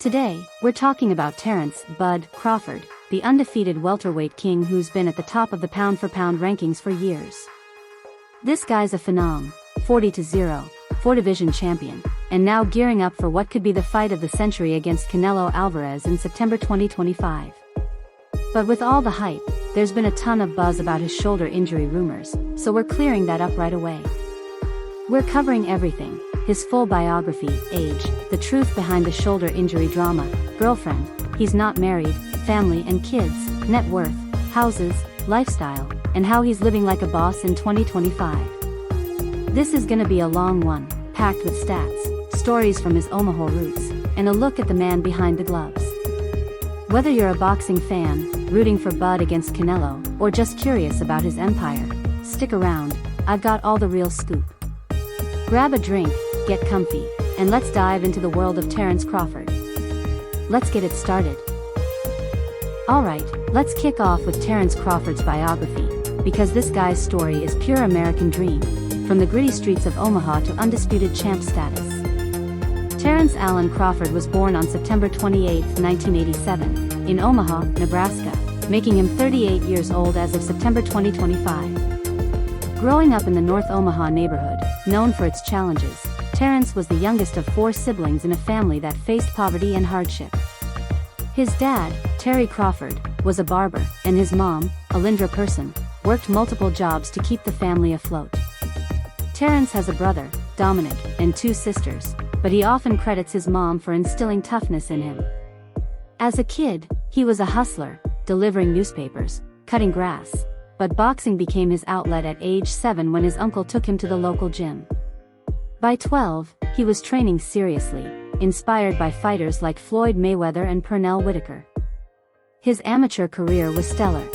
Today, we're talking about Terence "Bud" Crawford, the undefeated welterweight king who's been at the top of the pound-for-pound rankings for years. This guy's a phenom, 40-0, 4-division champion, and now gearing up for what could be the fight of the century against Canelo Alvarez in September 2025. But with all the hype, there's been a ton of buzz about his shoulder injury rumors, so we're clearing that up right away. We're covering everything: his full biography, age, the truth behind the shoulder injury drama, girlfriend, he's not married, family and kids, net worth, houses, lifestyle, and how he's living like a boss in 2025. This is gonna be a long one, packed with stats, stories from his Omaha roots, and a look at the man behind the gloves. Whether you're a boxing fan, rooting for Bud against Canelo, or just curious about his empire, stick around, I've got all the real scoop. Grab a drink, get comfy, and let's dive into the world of Terence Crawford. Let's get it started. Alright, let's kick off with Terence Crawford's biography, because this guy's story is pure American dream, from the gritty streets of Omaha to undisputed champ status. Terence Allen Crawford was born on September 28, 1987, in Omaha, Nebraska, making him 38 years old as of September 2025. Growing up in the North Omaha neighborhood, known for its challenges, Terence was the youngest of 4 siblings in a family that faced poverty and hardship. His dad, Terry Crawford, was a barber, and his mom, Alindra Person, worked multiple jobs to keep the family afloat. Terence has a brother, Dominic, and 2 sisters, but he often credits his mom for instilling toughness in him. As a kid, he was a hustler, delivering newspapers, cutting grass, but boxing became his outlet at age 7 when his uncle took him to the local gym. By 12, he was training seriously, inspired by fighters like Floyd Mayweather and Pernell Whitaker. His amateur career was stellar.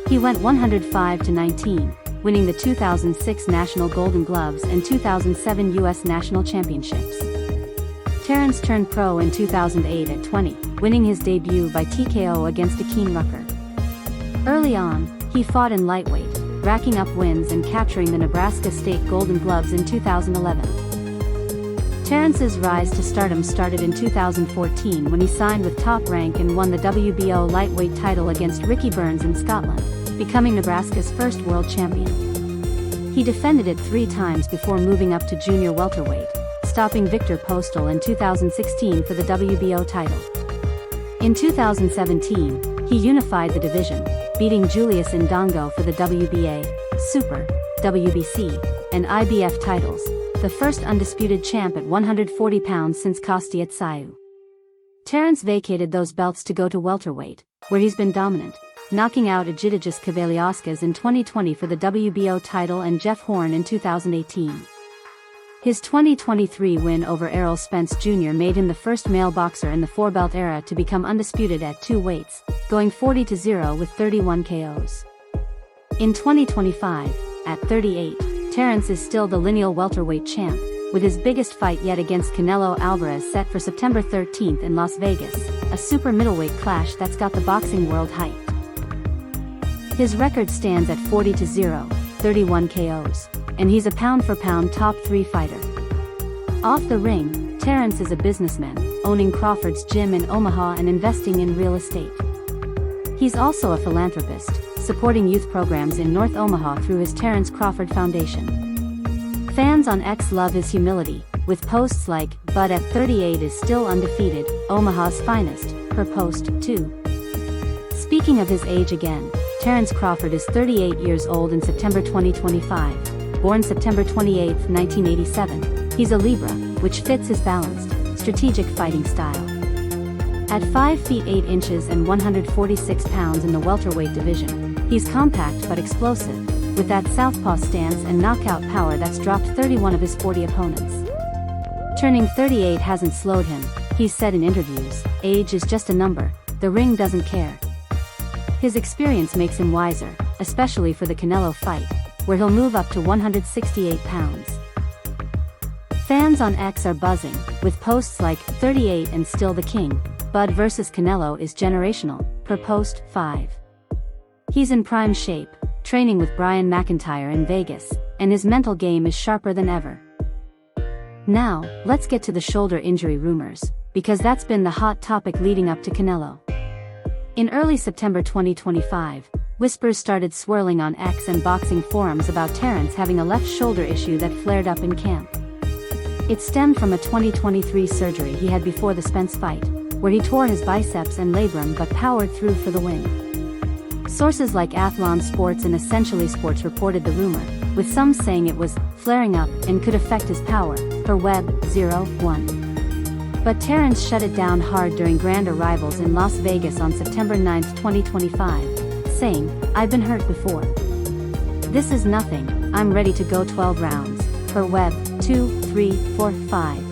He went 105-19, winning the 2006 National Golden Gloves and 2007 U.S. National Championships. Terence turned pro in 2008 at 20, winning his debut by TKO against Akeem Rucker. Early on, he fought in lightweight, racking up wins and capturing the Nebraska State Golden Gloves in 2011. Terence's rise to stardom started in 2014 when he signed with Top Rank and won the WBO lightweight title against Ricky Burns in Scotland, becoming Nebraska's first world champion. He defended it 3 times before moving up to junior welterweight, stopping Victor Postal in 2016 for the WBO title. In 2017, he unified the division, beating Julius Indongo for the WBA, Super, WBC, and IBF titles, the first undisputed champ at 140 pounds since Kostiat Sayu. Terence vacated those belts to go to welterweight, where he's been dominant, knocking out Egidijus Kavaliauskas in 2020 for the WBO title and Jeff Horn in 2018. His 2023 win over Errol Spence Jr. made him the first male boxer in the 4-belt era to become undisputed at 2 weights, going 40-0 with 31 KOs. In 2025, at 38, Terence is still the lineal welterweight champ, with his biggest fight yet against Canelo Alvarez set for September 13 in Las Vegas, a super middleweight clash that's got the boxing world hyped. His record stands at 40-0, 31 KOs, and he's a pound-for-pound top 3 fighter. Off the ring, Terence is a businessman, owning Crawford's gym in Omaha and investing in real estate. He's also a philanthropist, supporting youth programs in North Omaha through his Terence Crawford Foundation. Fans on X love his humility, with posts like, "Bud at 38 is still undefeated, Omaha's finest," per post, too. Speaking of his age again, Terence Crawford is 38 years old in September 2025, born September 28, 1987. He's a Libra, which fits his balanced, strategic fighting style. At 5 feet 8 inches and 146 pounds in the welterweight division, he's compact but explosive, with that southpaw stance and knockout power that's dropped 31 of his 40 opponents. Turning 38 hasn't slowed him, he's said in interviews. "Age is just a number, the ring doesn't care." His experience makes him wiser, especially for the Canelo fight, where he'll move up to 168 pounds. Fans on X are buzzing, with posts like, "38 and still the king, Bud vs Canelo is generational," per post, 5. He's in prime shape, training with Brian McIntyre in Vegas, and his mental game is sharper than ever. Now, let's get to the shoulder injury rumors, because that's been the hot topic leading up to Canelo. In early September 2025, whispers started swirling on X and boxing forums about Terence having a left shoulder issue that flared up in camp. It stemmed from a 2023 surgery he had before the Spence fight, where he tore his biceps and labrum but powered through for the win. Sources like Athlon Sports and Essentially Sports reported the rumor, with some saying it was flaring up and could affect his power, per Web 01. But Terence shut it down hard during grand arrivals in Las Vegas on September 9, 2025, saying, "I've been hurt before. This is nothing, I'm ready to go 12 rounds, per Web 2345.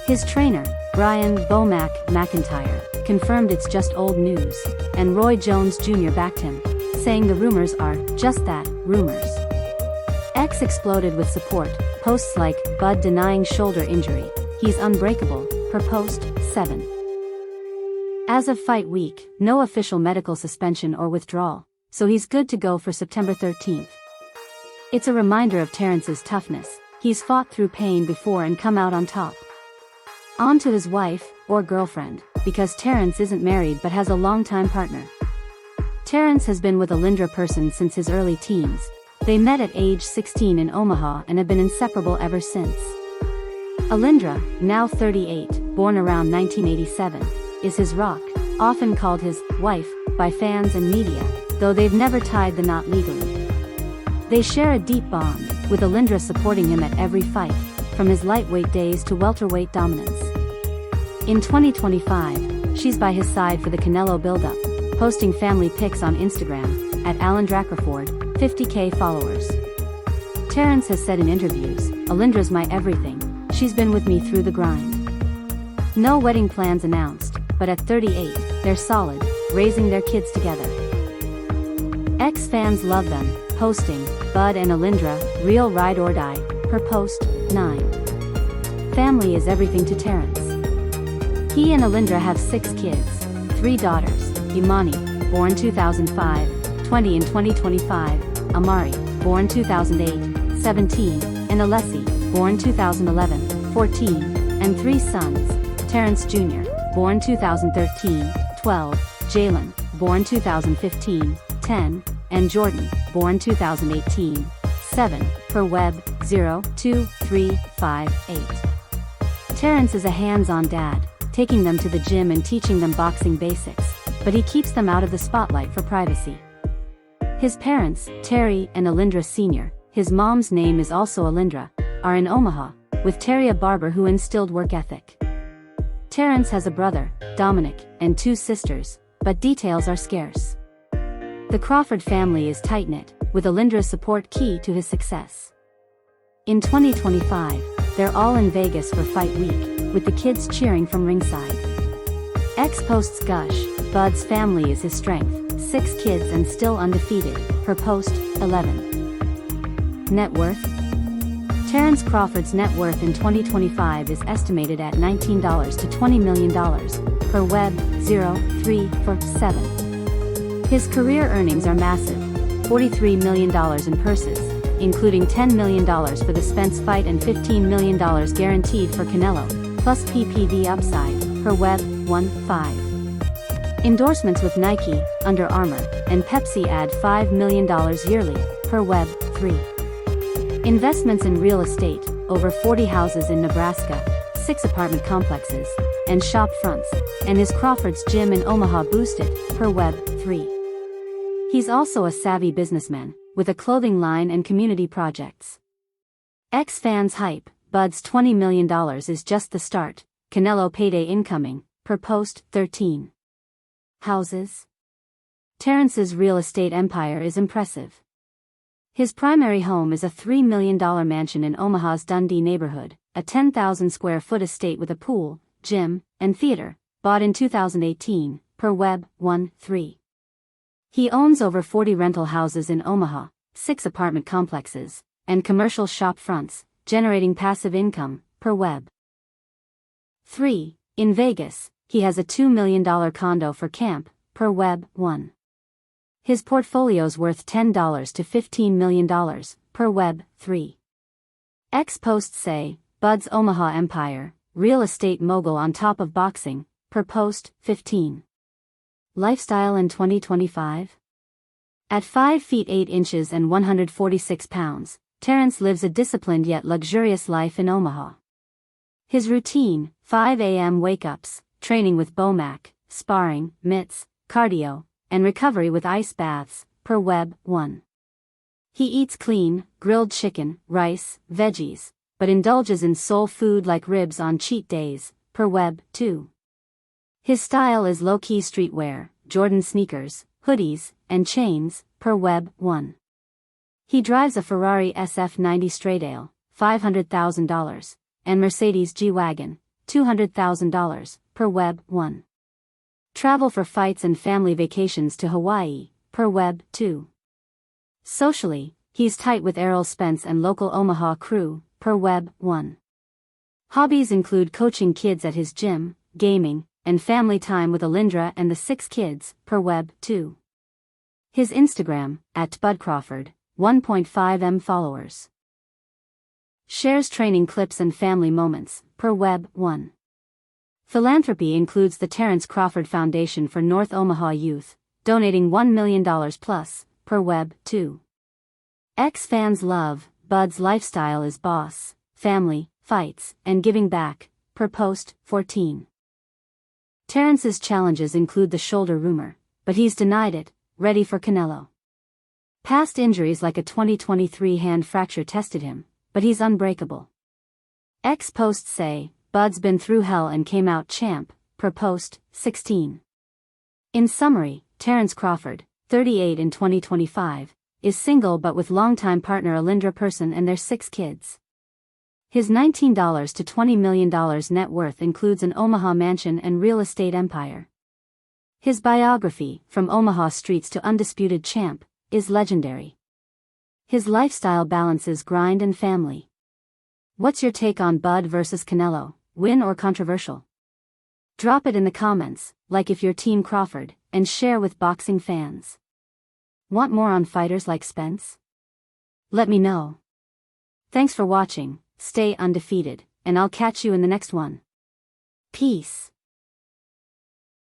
His trainer, Brian Bomac McIntyre, confirmed it's just old news, and Roy Jones Jr. backed him, saying the rumors are just that, rumors. X exploded with support, posts like, Bud denying shoulder injury, he's unbreakable, per post 7. As of fight week, no official medical suspension or withdrawal, so he's good to go for September 13th. It's a reminder of Terence's toughness, he's fought through pain before and come out on top. On to his wife, or girlfriend, because Terence isn't married but has a longtime partner. Terence has been with Alindra Person since his early teens. They met at age 16 in Omaha and have been inseparable ever since. Alindra, now 38, born around 1987, is his rock, often called his wife by fans and media, though they've never tied the knot legally. They share a deep bond, with Alindra supporting him at every fight, from his lightweight days to welterweight dominance. In 2025, she's by his side for the Canelo build-up, posting family pics on Instagram, at Alan Drakeford, 50k followers. Terence has said in interviews, "Alindra's my everything, she's been with me through the grind." No wedding plans announced, but at 38, they're solid, raising their kids together. X fans love them, posting, "Bud and Alindra, real ride or die," per post 9. Family is everything to Terence. He and Alindra have 6 kids, 3 daughters, Imani, born 2005, 20 in 2025, Amari, born 2008, 17, and Alessi, born 2011, 14, and 3 sons, Terence Jr., born 2013, 12, Jalen, born 2015, 10, and Jordan, born 2018, 7, per Web 02358. Terence is a hands-on dad, taking them to the gym and teaching them boxing basics, but he keeps them out of the spotlight for privacy. His parents, Terry and Alindra Sr., his mom's name is also Alindra, are in Omaha, with Terry a barber who instilled work ethic. Terence has a brother, Dominic, and 2 sisters, but details are scarce. The Crawford family is tight-knit, with Alindra's support key to his success. In 2025, they're all in Vegas for fight week, with the kids cheering from ringside. X posts gush, Bud's family is his strength, 6 kids and still undefeated, per post 11. Net worth? Terence Crawford's net worth in 2025 is estimated at $19 to $20 million, per Web 0347. His career earnings are massive, $43 million in purses, including $10 million for the Spence fight and $15 million guaranteed for Canelo, plus PPV upside, per Web 15. Endorsements with Nike, Under Armour, and Pepsi add $5 million yearly, per Web 3. Investments in real estate, over 40 houses in Nebraska, 6 apartment complexes, and shop fronts, and his Crawford's gym in Omaha boosted, per Web 3. He's also a savvy businessman, with a clothing line and community projects. X fans hype, Bud's $20 million is just the start, Canelo payday incoming, per post 13. Houses? Terence's real estate empire is impressive. His primary home is a $3 million mansion in Omaha's Dundee neighborhood, a 10,000 square foot estate with a pool, gym, and theater, bought in 2018, per Web 13. He owns over 40 rental houses in Omaha, 6 apartment complexes, and commercial shop fronts, generating passive income, per Web 3. In Vegas, he has a $2 million condo for camp, per Web 1. His portfolio's worth $10 to $15 million, per Web 3. X posts say, Bud's Omaha empire, real estate mogul on top of boxing, per post, 15. Lifestyle in 2025? At 5 feet 8 inches and 146 pounds, Terence lives a disciplined yet luxurious life in Omaha. His routine: 5 a.m. wake-ups, training with Bomac, sparring, mitts, cardio, and recovery with ice baths, per web, 1. He eats clean, grilled chicken, rice, veggies, but indulges in soul food like ribs on cheat days, per web, 2. His style is low-key streetwear, Jordan sneakers, hoodies, and chains, per web, 1. He drives a Ferrari SF90 Stradale, $500,000, and Mercedes G-Wagon, $200,000, per web, 1. Travel for fights and family vacations to Hawaii, per web, 2. Socially, he's tight with Errol Spence and local Omaha crew, per web, 1. Hobbies include coaching kids at his gym, gaming, and family time with Alindra and the 6 kids, per web, 2. His Instagram, @BudCrawford, 1.5 m followers. Shares training clips and family moments, per web, 1. Philanthropy includes the Terence Crawford Foundation for North Omaha Youth, donating $1 million plus, per web, 2. Fans love, Bud's lifestyle is boss, family, fights, and giving back, per post, 14. Terence's challenges include the shoulder rumor, but he's denied it, ready for Canelo. Past injuries like a 2023 hand fracture tested him, but he's unbreakable. Posts say, Bud's been through hell and came out champ, per post, 16. In summary, Terence Crawford, 38 in 2025, is single but with longtime partner Alindra Person and their 6 kids. His $19 to $20 million net worth includes an Omaha mansion and real estate empire. His biography, From Omaha Streets to Undisputed Champ, is legendary. His lifestyle balances grind and family. What's your take on Bud versus Canelo, win or controversial? Drop it in the comments, like if you're Team Crawford, and share with boxing fans. Want more on fighters like Spence? Let me know. Thanks for watching, stay undefeated, and I'll catch you in the next one. Peace.